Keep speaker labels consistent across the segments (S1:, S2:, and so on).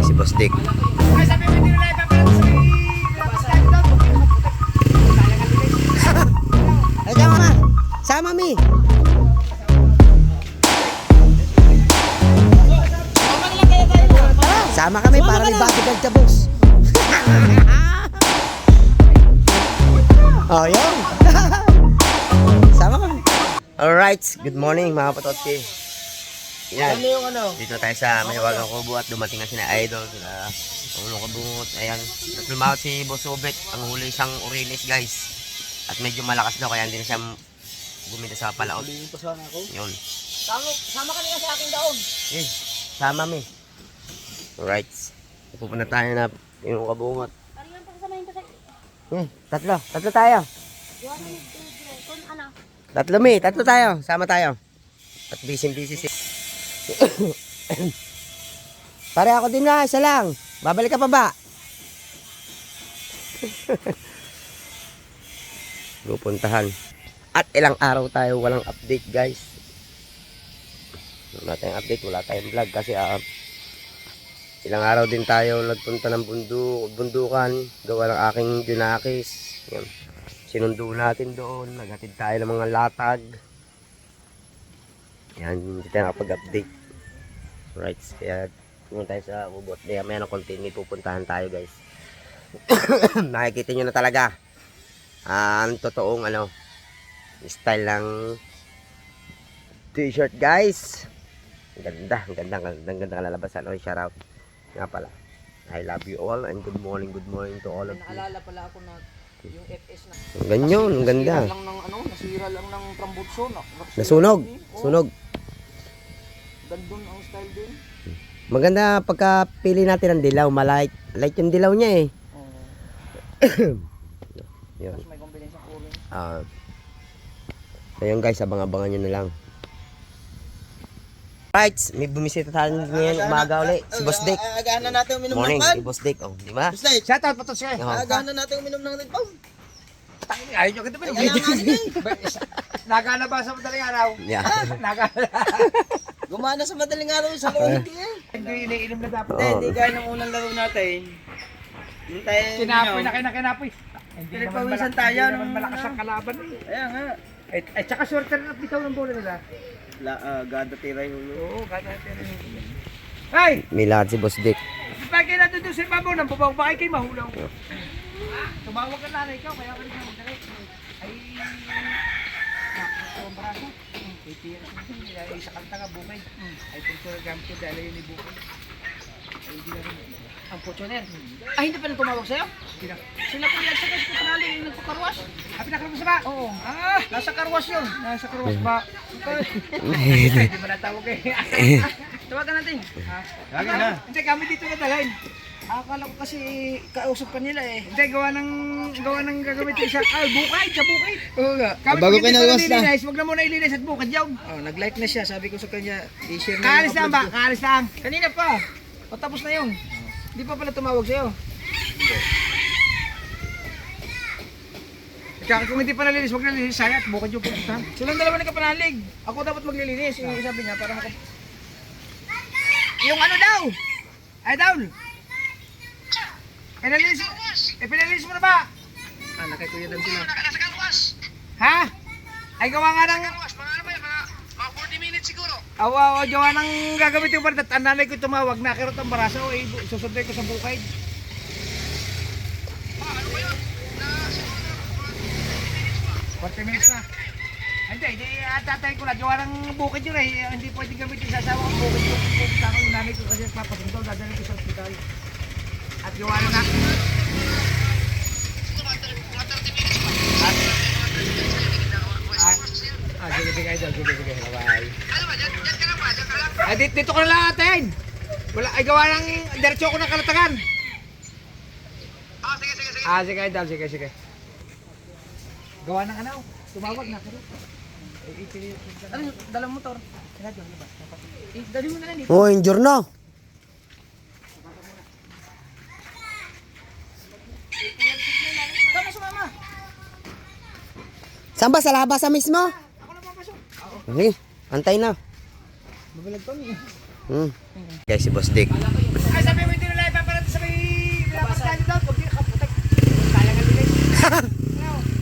S1: si Boss Dick.
S2: Ay, sama ma. Sama mi. Sama kami para may bodyguard ka, boss. Oh, yun. Sama kami.
S1: Alright, good morning mga patotsi. Yan,
S2: yung ano?
S1: dito tayo sa Mahiwagang Kubo at dumating na sina Idol, sila Pangulong Kabungot. Ayan, lumawat si Boss Ubet, ang huli isang Orilis guys. At medyo malakas daw kaya hindi na siya gumita sa palaot.
S2: Huliin pa sana ako.
S1: Yun.
S2: Sama ka niya sa akin daon.
S1: Eh, sama mi. Alright, pupunta tayo na yung Kabungot. Tatlo tayo. Tatlo tayo, sama tayo. At busy si.
S2: Pare ako din na, isa lang. Babalik ka pa ba?
S1: Pupuntahan. At ilang araw tayo walang update guys. Wala tayong update, wala tayong vlog kasi ilang araw din tayo nagpunta ng bundukan, gawa ng aking Junakis. Yan. Sinundo natin doon, naghatid tayo ng mga latag. Yan, hindi tayo nakapag-update. Right, kaya pumunta tayo sa Ubot. May continue, pupuntahan tayo guys. Nakikita nyo na talaga ang totoong style ng t-shirt guys. Ang ganda kalalabasan. Shout out nga pala, I love you all and good morning to all of you.
S3: Naalala pala ako na yung FS na
S1: Ganyan, ang ganda.
S3: Nasira lang ng trambutso.
S1: Nasunog. Sunog.
S3: Gandun ang style din.
S1: Maganda pagka-pili natin ng dilaw, light yung dilaw niya eh. Yun.
S3: Tapos may combination kulay.
S1: Ayun guys, abang-abangan nyo na lang. Right, may bumisita tayo ngayon umaga ulit. Si Boss Dick.
S2: Agahan na natin uminom
S1: Morning,
S2: ng pan.
S1: si Boss Dick. Oh, di ba?
S2: Boss Dick,
S3: Shout out po to siya.
S2: agahan na natin uminom ng Red Bull.
S3: Ayaw nyo kita ba?
S2: Kaya nga sige.
S3: Nakalabasa mo talaga araw.
S1: Yeah.
S2: Gumana sa madaling araw sa hindi eh.
S3: Hindi iniinom na dapat.
S2: Hindi gaya ng unang laro natin. Yung tayo
S3: Kinapoy na kinapoy. Hindi
S2: Pinagpawisan tayo
S3: Hindi
S2: nung
S3: naman malakas ang kalaban eh.
S2: Kaya nga.
S3: At saka shorter na bitaw ng bola nila.
S2: Gada tira yung ulo.
S3: Oo, gata natin. Hey!
S1: May lahat si Boss Dick.
S3: Pagkay natin doon sa ibabaw ng babaw, baka kayo mahulaw. Tumawag ka na ikaw, kaya ka rin siya magdalay. Ay, nakakatawa ang braso. Ay, sa kanta nga, bukay. Ay, kung ito nagamit ko, dahil yun ni bukay. Ay, hindi na rin. Ang Fortuner. Ah, hindi pa nang tumawag sa'yo? Hindi na. Sila po yan sa kasi panali yung nagpakarwas. Ah, pinakaroon sa ba? Oo. Ah, nasa karwas yun. Nasa karwas ba? Hindi ba natawag eh. Tawagan natin. Tawagan na. Hindi, kami dito na dalhin. Akala ko kasi kausap pa nila eh. Hindi, gawa ng gagamitin siya. Bukay, sa bukay. Oo nga.
S2: Bago kayo nagawas na.
S3: Huwag na muna ilinis at bukad yaw. Oh, nag-like na siya. Sabi ko sa kanya, i-share na. Kaalis lang ba? Kaalis lang. Kanina pa. O tapos na yun. Hindi pa pala tumawag sa'yo. Kaya kung hindi pa nalinis, huwag nalinis saya at bukad yung pupuntahan. Silang dalawa nagkapanalig. Ako dapat maglilinis. Yung sabi niya para yung ano daw? Ay daw? Pinalinis mo na ba? Ah, nakikuya daw sila. Nasa karwas. Ha? Ay gawa nga ng... Mga 40 minutes siguro. Awa, gawa ng gagamit yung palitat. Ang nanay ko tumawag, nakirot ang baraso. Eh, susunday ko sa bukay. Ano ba yun? 40 minutes na. Hindi, tatay ko na. Gawa ng bukid yun eh. Hindi pwede gamitin sa asawa ang bukid yun. Pupunta ko yung nanay ko kasi papasundo. Dadalhin ko sa hospital. At gawa na na. Sige, idol. Sige. Bye. Dito ko na lang atin. Wala, ay gawa ng diretso ko ng kalatagan. Sige, idol. Sige. Gawa ng ano? Tumawag na. Ano, dalang motor? Dali mo na lang dito.
S2: Oh, injure na.
S3: Tama sumama.
S2: Saan ba? Sa labasa mismo?
S3: Ako na papasok.
S1: Okay, antay na.
S3: Mabalag to niya.
S1: Guys, si Boss Dick.
S3: Ay, sabi mo ito nila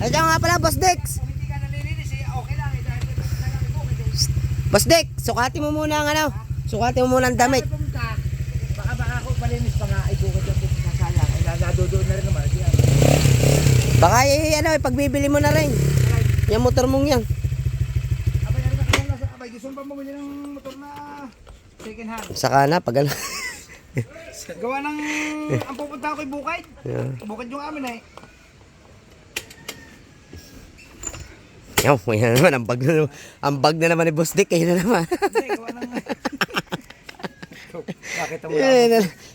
S2: Ay, diyan nga pala, Boss Dex.
S3: Kung hindi ka nalilinis, okay lang. Dahil nalaki ko, okay.
S2: Boss Dex, sukatin mo muna ang ano. Sukatin mo muna ang damit.
S3: Baka ako palinis pa nga, ay bukod yung sasayang. Ay nadodoon na rin naman.
S2: Baka pagbibili mo na rin. Yung motor mong yan.
S3: Abay, ano na kayo nasa, abay, gusto mo ba bumili ng motor na second hand?
S2: Saka na, pag ano.
S3: Gawa ng, ang pupunta ko ay Bukid.
S2: Yeah.
S3: Bukid yung amin eh.
S2: Yaw, may na naman. Ang bag na naman ni Boss Dick. Kayo na naman.
S3: Hindi, gawa ng... Bakit mo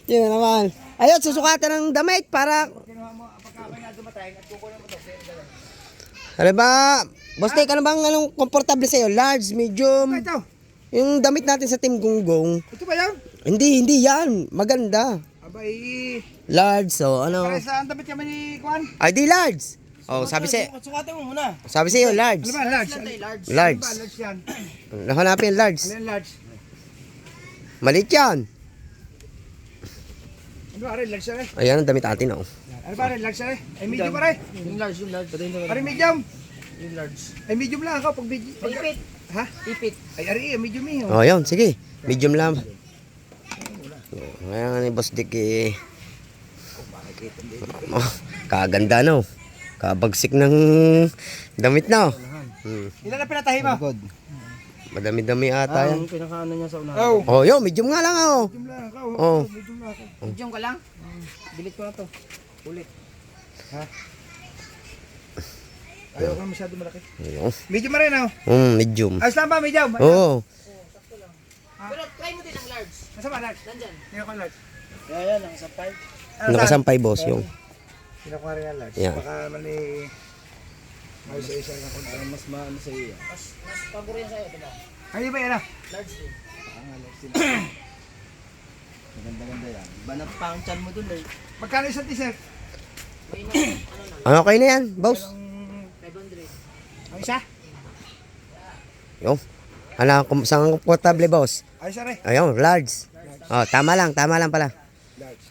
S2: Yun na naman. Ayun, susukatan ng damit para...
S3: Kinuha mo, pagka ako na dumatay, at kukunin mo to.
S2: Ano ba? Boss Dick, ano bang anong komportable sa'yo? Large, medium?
S3: Ito,
S2: Yung damit natin sa Team Gunggong.
S3: ito ba yan?
S2: Hindi yan. Maganda.
S3: Abay,
S2: Large, so ano?
S3: pare sa damit kami ni Kwan.
S2: Ay, di large. Oh, sabi
S3: Sukatin mo muna.
S2: sa'yo, large.
S3: Ano ba, large?
S2: Large.
S3: Ano ba, large yan?
S2: Hanapin yung large.
S3: Ano yan, large?
S2: Maliit yan.
S3: Ano ba, large yan eh?
S2: Ayan ang damit atin, oh.
S3: Ano ba, large yan eh? Ay, medium pare.
S4: Yung large.
S3: Pare, medium.
S4: Yung large.
S3: Ay, medium lang ako. Pag medium.
S4: Ipit.
S3: Ha?
S4: Ipit.
S3: Ay, ari, medium eh.
S2: Oh, yun, sige. Medium lang. Ngayon nga ni Boss Dick eh. Oh, kaganda no. Kabagsik ng damit na.
S3: Ilan na pinatahi mo?
S2: Madami-dami ata yan.
S4: Ang pinakaano niya sa unahan.
S3: Oh.
S2: Oh, yun, medium nga lang oh.
S3: Medium lang ako.
S2: Oh.
S3: Medium lang ako.
S4: Medium ka lang? Delete ko na to.
S3: Ulit. Ha? Ayaw ko masyado malaki.
S2: Ayun.
S3: Medium na rin ako.
S2: Medium.
S3: Ayos lang ba, medium?
S2: Oo.
S4: Pero try mo din ang large.
S3: Nasa ba, large?
S4: Nandyan.
S3: Hindi ako large.
S4: Kaya yan, ang sampay.
S2: Nakasampay boss yung.
S3: Kinukuha rin ang large.
S2: Yeah.
S3: Baka naman eh... Ayos sa isa lang.
S4: Mas maano sa iyo. Mas pabor yan sa'yo, diba?
S3: Ay, ba yan ah?
S4: Large din. Maganda-ganda yan. Iba na pa ang chan mo dun eh.
S3: Magkano isang t-shirt?
S4: May na, ano na,
S2: Okay na yan, boss.
S4: 500.
S3: Ang isa?
S2: Yung. Ano, saan komportable boss?
S3: Ayos na rin.
S2: Ayun, large. Oh, tama lang pala.
S3: Large.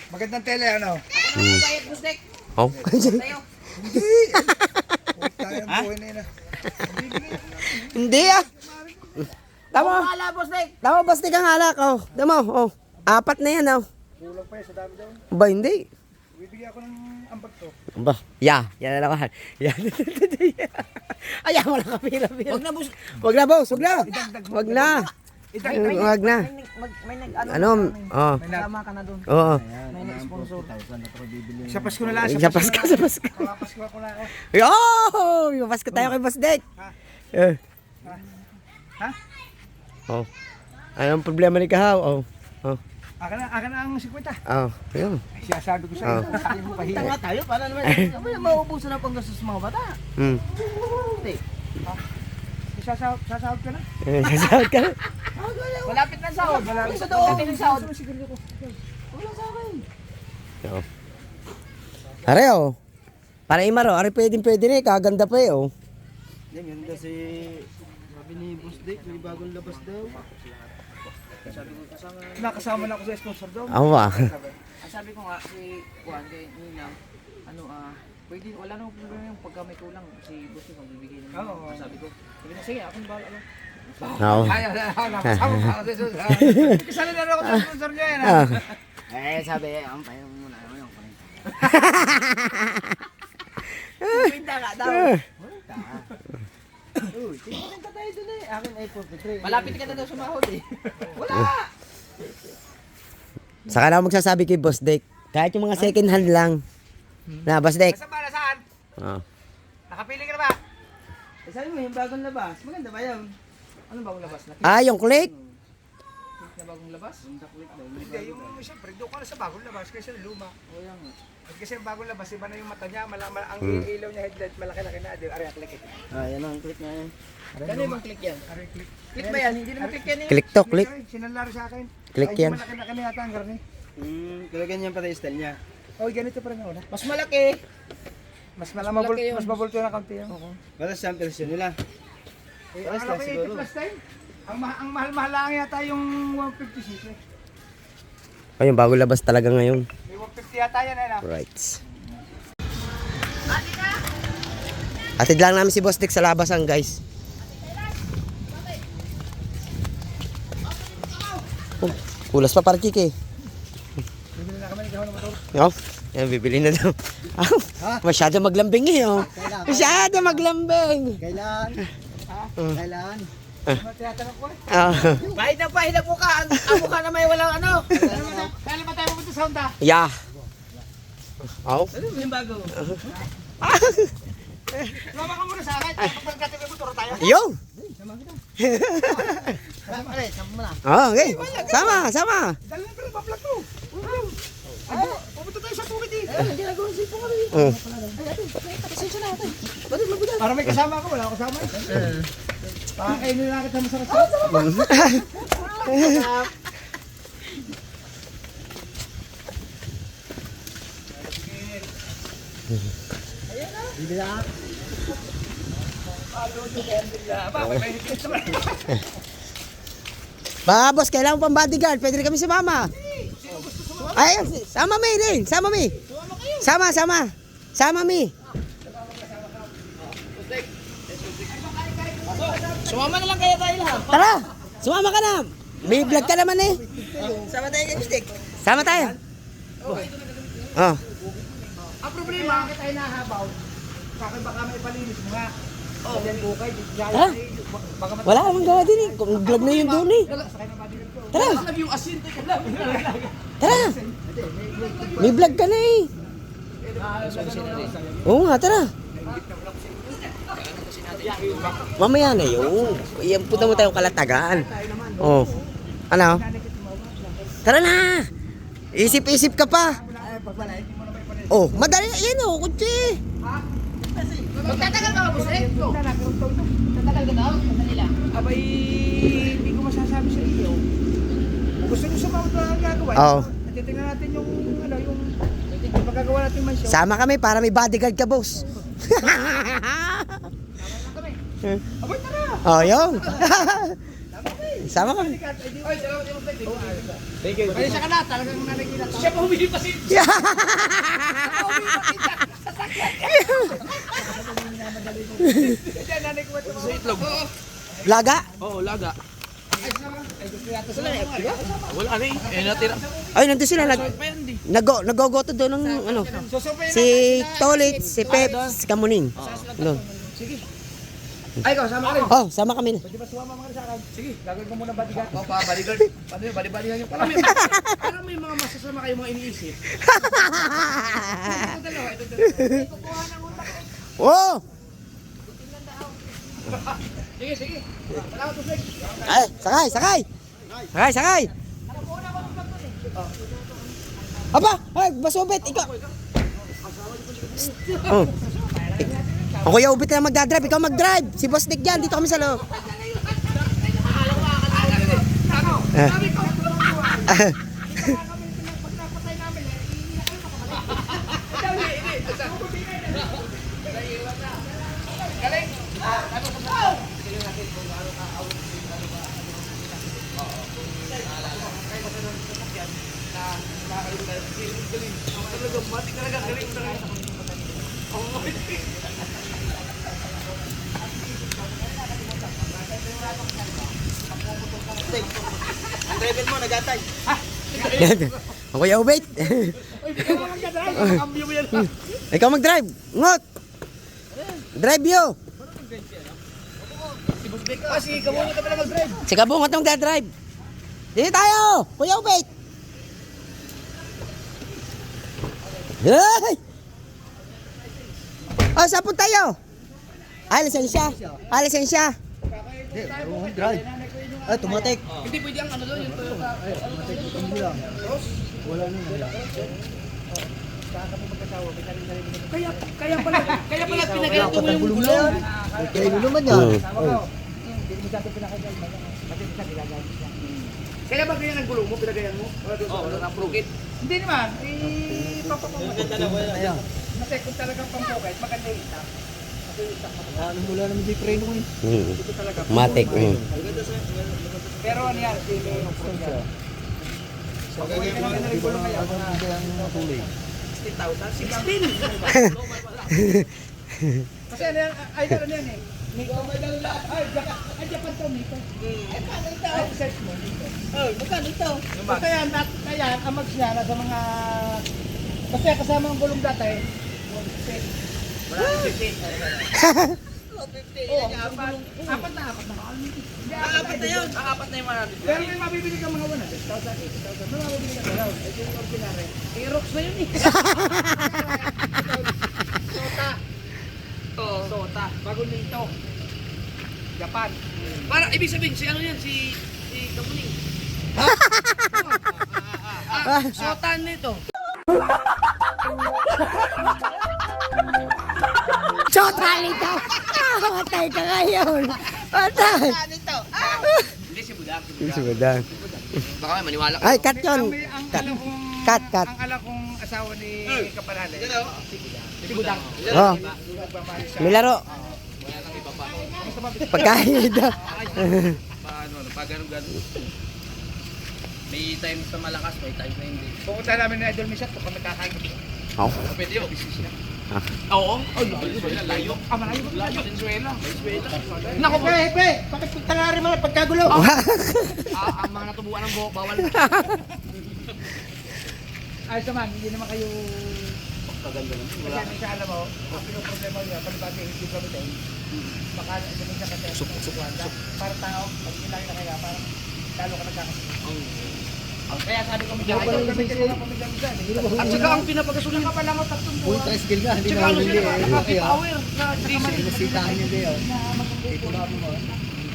S3: Magandang tele, ano?
S4: Bayad mo, Stek.
S2: Oh.
S4: Sa'yo.
S3: Huwag tayo ang buhay na yun ah.
S2: Hindi ah. Tama.
S4: Wala, boss, Stek.
S2: Tama, Boss Dick ang halak. Oh, tama, oh. 4 na yan, oh.
S3: Kulang pa yan sa dami daw.
S2: Ba, hindi.
S3: Bibigyan ako ng ambag to.
S2: Ba, yan na naman. Yan. Ayaw mo lang kapila-pila.
S4: Wag na, boss.
S2: Wag na, boss. Wag na. Wag na.
S4: May nag-ano.
S2: Ano? Oh.
S4: Kasama ka na dun.
S2: Oo.
S4: May nag-sponsor.
S3: Sa Pasko na lang.
S2: Sa Pasko.
S3: Pasko ako na ako.
S2: Yo! Yung Pasko tayo kay Boss Dick.
S3: Ha?
S2: Eh.
S3: Ha?
S2: Oh. Anong problema ni Kahaw? Oh. Oh.
S3: Akin na ang 50.
S2: Oh. Ayun.
S3: Ay, sinasabi ko sa'yo. Sabi mo pahiya.
S4: Tanga tayo, para naman. Abay, mauubusan na pang gastos sa mga bata. Hindi.
S3: Sasahod ka na?
S2: Sasahod ka na.
S4: Malapit na sahod.
S3: Malapit.
S4: Gusto daw ako ng sahod.
S3: Siguro ko.
S4: Wala sa akin.
S2: Oh. Are, oh. Para imaro, are pwede na eh. Kaganda pa eh, oh.
S4: Yan, yun kasi sabi ni Boss Dick, may bagong labas daw. Sabi ko kasama.
S3: Nakasama na ako sa sponsor daw.
S2: Ako ba?
S4: Sabi ko nga si Juan kay Ninang, pwede wala nang problema yung pagka may kulang si Boss Dick magbibigay ng.
S3: Oo.
S4: Sabi ko, sige, ako bahala lang.
S2: Oo.
S3: Ayaw na ako. Nakasama pa ako sa sponsor. Isa na ako sa sponsor niya yan.
S2: Ah.
S4: Sabi, ang payo muna ano yung kunin. Pinta ka daw. Uy, tingnan ka tayo dun eh. Akin ay 43. Malapit ka na daw sumahod eh. Wala!
S2: Saka na ako magsasabi kay Boss Dick. Kahit yung mga second hand lang. Na, Boss Dick.
S3: Nasaan ba? Nasaan?
S2: Oh.
S3: Nakapili ka na ba?
S4: Eh, sabi mo yung bagong labas. Maganda ba yun? Anong bagong labas?
S2: Ah, yung click.
S4: Click na bagong labas? Yung click daw.
S3: Hindi, yung siyempre, doon ka na sa bagong labas kaysa sa luma.
S4: O yan nga.
S3: At kasi yung bagong labas, iba na yung mata niya, ang ilaw niya headlight, malaki-laki na. Ari, click ito.
S4: Ah, yan ang click na yan. Kano yung click yan?
S3: Ari, click.
S4: Click ba yan? Hindi naman click yan eh.
S2: Click to, click.
S3: Sinalaro sa akin.
S2: Click
S3: Ay,
S2: yan.
S3: malaki-laki na yata ang garni.
S4: Kaya ganyan pati style niya.
S3: Oh, ganito pa rin ako na.
S4: Mas malaki. malaki yun.
S3: Mas mabulto na kaunti yun.
S4: Para sa version nila.
S3: Eh,
S4: Pares
S3: ano
S4: lang
S3: pa
S4: siguro.
S3: 80 plus time? Ang mahal-mahal lang yata yung 156 eh.
S2: Ay, yung bago labas talaga ngayon.
S3: May 150 yata yan, ano?
S1: Right. Atid lang namin si Boss Dick sa labasan, guys. Oh, kulas pa para Kiki. Oh, yan, bibili na daw. Masyado maglambing eh, oh. Masyado maglambing.
S3: Kailan? Kailan?
S4: Bahid ang mukha. Ang mukha na may walang ano.
S3: Kailan ba tayo pupunta sa Honda?
S1: Yeah. Oh.
S4: Ano yung bago?
S3: Sumama ka muna sa akin. Kapag katibi mo, turo tayo.
S1: Yo.
S3: Sama mo na.
S1: Oh, okay. Sama, sama.
S3: Dali na pala, pa-vlog ko. Ay, pupunta tayo sa tubig eh. Hindi na gawin sipo kami.
S1: Oh.
S3: Pasensya na natin. Para may kasama ako, wala ako kasama eh. Pakakainin na kita masarap.
S1: Ba, boss, kailangan pang bodyguard. Pwede rin kami sumama. Ay, sama mi rin. Sama mi. Sama, sama. Sama mi.
S4: Sumama na lang kaya tayo lahat.
S1: Tara, sumama ka na. May vlog ka naman eh.
S4: Sama tayo kay Stick.
S1: Sama tayo. Oh.
S3: Ang problema, bakit tayo nahabaw? Bakit baka may palinis mo nga? Oh, yan bukay.
S1: Tara. Wala namang gawa din eh. Kung vlog na yun doon eh. Tara.
S4: Yung asin tayo lang.
S1: Tara. May vlog ka na eh. Oo nga, tara. Mamaya na yun. Iyan, punta mo tayong kalatagan. Oh. Ano? Tara na. Isip-isip ka pa. Oh, madali. Yan oh, kutsi.
S4: Magtatagal ka ba, boss? Tatagal ka daw? Madali lang.
S3: Abay, hindi ko masasabi sa iyo. Kung gusto nyo sumama ito ang gagawa,
S1: Oo.
S3: titingnan natin yung, ano, yung magagawa natin mansyon.
S1: Sama kami para may bodyguard ka, boss.
S3: Abay, tara!
S1: Oh, yun. Sama kami.
S3: Ay, salamat yung thank you. Pasensya ka na, talagang nakikita.
S4: Siya pa humili pa si... Sa itlog.
S1: Laga?
S4: Oo, laga. Wala na eh. Eh, natira.
S1: Ay, nandun sila.
S4: Pa yan, di.
S1: Nagogoto doon ng ano. Si Tolit, si Pep, si Kamuning. Doon.
S3: Ay, ikaw, sama ka rin.
S1: Oh, sama kami na.
S3: Pwede ba sumama mga rin sa akin? Sige, gagawin ko muna bodyguard.
S4: O, pa, bodyguard. Ano yun, bali-balihan yung pala. Parang may mga masasama kayo mga iniisip. Ito dalawa, ito dalawa.
S1: Oh!
S4: Sige, sige.
S3: Salamat po, Flex.
S1: Ay, sakay, sakay! Sakay, sakay! Aba! Ay, basubit! Ikaw! Oh. Ang Kuya Ubit na magdadrive, ikaw mag-drive! Si Boss Nick dyan, dito kami sa loob.
S4: Ang driver mo, nagatay.
S1: Ang Kuya Ubit! Ikaw mag-drive! Ngot! Drive yo!
S4: Sige, kamuna ka pala mag-drive.
S1: Si Kabungat ang magdadrive! Dito tayo! Kuya Ubit! Hey! Oh, saan po tayo? Ay, lisensya. Ay, lisensya.
S3: Drive. Ay, tumatik.
S4: Hindi pwede ang ano doon, yung Toyota.
S3: Wala na wala.
S4: Kaya pala pinagalan mo yung gulong.
S3: Kaya mo naman yan.
S4: Kaya ba ganyan ang gulong mo, pinagayan mo? Oo, na-prokit.
S3: Hindi naman. Papapamaganda.
S4: Maganda na wala.
S3: Ayan. Kasi kung talagang pang-pocket, maganda yung itak. Ano mula naman di preno ko eh.
S1: Matik.
S3: Pero ano yan, yung Kasi ano yan, idol ano yan eh. Miko. Ay, Japan to, Miko. Ay, paano ito? Ay, search mo, Miko. Oh, magkano ito? Basta yan, kaya, ang mags niya, nasa mga... Basta kasama ang gulong dati, 150. Oo, apat na.
S4: Apat na yun. Apat na yung 100.
S3: Pero may mabibili ka mga 100,000, 80,000. May mabibili ka galaw. Ay, yung ordinary.
S4: Aerox na yun eh.
S3: Sota.
S4: Oo.
S3: Sota. Bago nito. Japan.
S4: Para, ibig sabihin, si ano yan, si Kamuning. Sotan nito.
S2: Total ito! Matay ka ngayon! Matay!
S4: Hindi, si Budang.
S2: Si Budang.
S4: Baka may maniwala ka.
S2: Ay, cut yun!
S3: Ang
S2: Cut.
S3: alam kong...
S2: Cut, cut.
S3: Ang alam kong asawa ni Kapanale. Si Budang.
S2: Oh, may laro. Pagkain daw.
S4: Paano, pag ganun-ganun. May times na malakas, may times na hindi.
S3: Pupunta namin ni Idol Misat kung nagkakain kami.
S2: Oh.
S4: Pwede yun, business niya. Oo. Ay, Venezuela, layo.
S3: Ah, malayo ba tayo?
S4: Venezuela.
S3: Naku, pe! Bakit pagtangari mo na pagkagulo?
S4: Ang mga natubuan ng buhok, bawal na.
S3: Ayos naman, hindi naman kayo... Kasi minsan alam mo, ang pinoproblema niya, palibati hindi kami tayo. Baka minsan kasi para tao, pag ilang na kaya, parang lalo ka nagkakasin. Kaya sabi ko, medyo idol kami kasi mga pamilya-misa.
S4: At saka ang pinapagasulan
S3: Saka pala mo tatlong buwan.
S5: Tricycle nga, hindi
S4: Tsaka
S5: na
S4: ano
S5: huli
S4: sila,
S5: eh.
S4: nakaka-power na diesel.
S5: Nasitahan niya din yun. Ito na mo mo.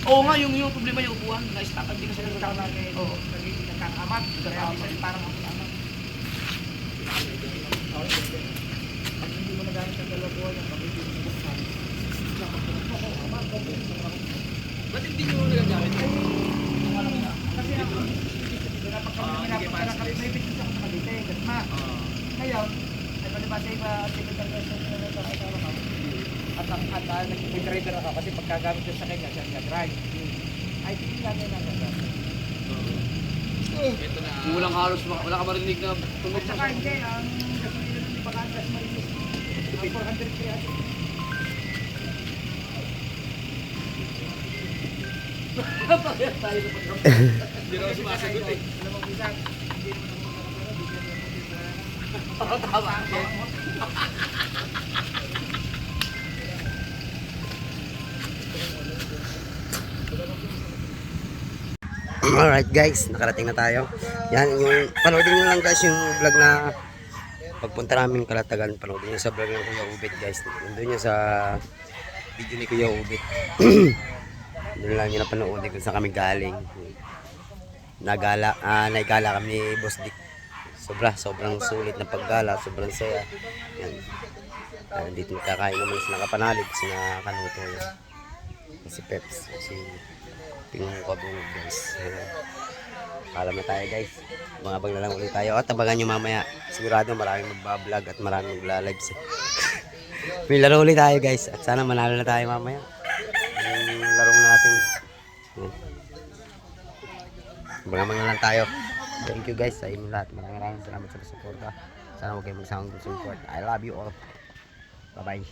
S4: Oo nga, yung problema yung upuan, na-stop hindi kasi
S3: Kasi tao natin, nagiging nagkakamat. Kaya minsan parang ang amat. Pag hindi mo nagamit ang dalawa buwan, yung pag-ibig mo buksan.
S4: Ba't hindi nyo nagagamit?
S3: Kasi ako, pinapapunta na kami, may business ako sa Cavite, Gasma. Ngayon, ay palibasa iba, typical person na nagkakasawa ka. At nag-food driver ako kasi pagkagamit ko sa kanya, siya drive. Ay, hindi lang yan ang ganda.
S4: Walang halos, wala ka marinig na tunog
S3: At saka hindi, ang gasolina ng Batangas may 400 kaya.
S4: Hindi na ako sumasagot eh.
S3: Alam mo, minsan, hindi naman ako
S4: Tama.
S1: Alright guys, nakarating na tayo. Yan, yung panoodin nyo lang guys yung vlog na pagpunta namin Kalatagan. Panoodin nyo sa vlog ng Kuya Ubit guys. Nandun nyo sa video ni Kuya Ubit. Doon lang nyo na panoodin kung saan kami galing. Naigala kami ni Boss Dick. Sobrang sulit na paggala, sobrang saya. Yan. Dito kakain naman sila Kapanalig, sila Kanuto. Si Peps, si Tingong Kabungog guys. Alam na tayo guys. Abang na lang ulit tayo. At abangan nyo mamaya. Sigurado maraming magbablog at maraming magla-lives. May laro ulit tayo guys. At sana manalo na tayo mamaya. Yung laro natin. Abangan na lang tayo. Thank you guys sa inyo lahat. Maraming salamat sa suporta. Sana huwag kayong magsawang support. I love you all. Bye bye.